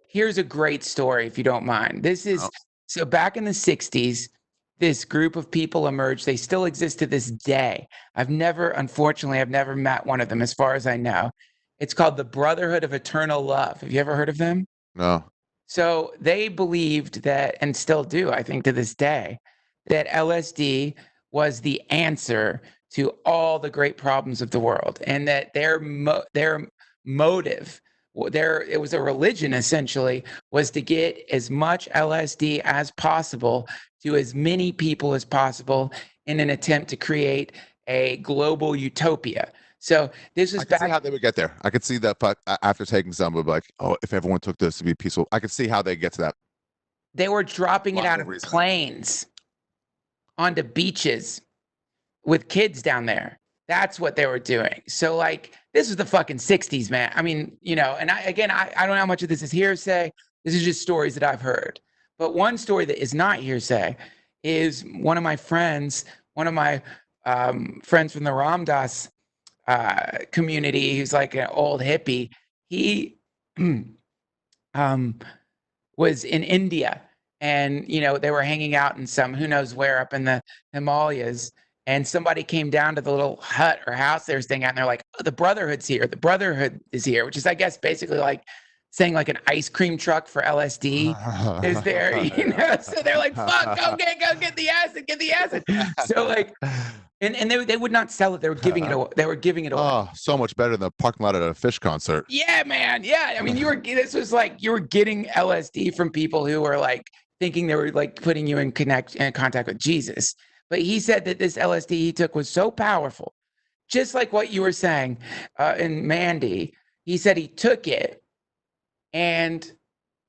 here's a great story, if you don't mind. This is Oh, so back in the 60s, this group of people emerged. They still exist to this day. Unfortunately, I've never met one of them as far as I know. It's called the Brotherhood of Eternal Love. Have you ever heard of them? no. So they believed that, and still do, I think to this day, that LSD was the answer to all the great problems of the world, and that their motive, it was a religion essentially, was to get as much LSD as possible to as many people as possible in an attempt to create a global utopia. So this I was could see back. how they would get there. I could see that after taking some, would be like, oh, if everyone took this to be peaceful, I could see how they get to that They were dropping it out logical of reasoning. planes onto beaches with kids down there. That's what they were doing. So like this was the fucking 60s, man. I mean, and I don't know how much of this is hearsay. This is just stories that I've heard. But one story that is not hearsay is one of my friends from the Ramdas community, who's like an old hippie. He um, was in India, and they were hanging out in some who knows where up in the Himalayas, and somebody came down to the little hut or house they were staying at, and they're like, oh, the Brotherhood's here. The Brotherhood is here, which is, I guess, basically like saying like an ice cream truck for LSD is there, So they're like, fuck, go get the acid, get the acid. So like, and they would not sell it. They were giving it away. They were giving it away. Oh, so much better than the parking lot at a Fish concert. Yeah, man. Yeah. I mean, this was like you were getting LSD from people who were like thinking they were like putting you in contact with Jesus. But he said that this LSD he took was so powerful, just like what you were saying in Mandy. He said he took it and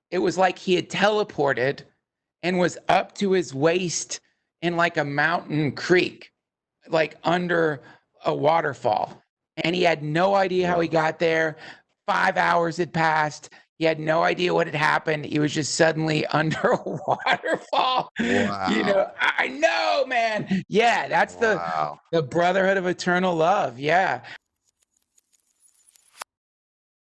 it was like he had teleported and was up to his waist in like a mountain creek, like under a waterfall. And he had no idea how he got there. 5 hours had passed. He had no idea what had happened. He was just suddenly under a waterfall. Wow. I know, man. Yeah, that's Wow. the Brotherhood of Eternal Love. Yeah.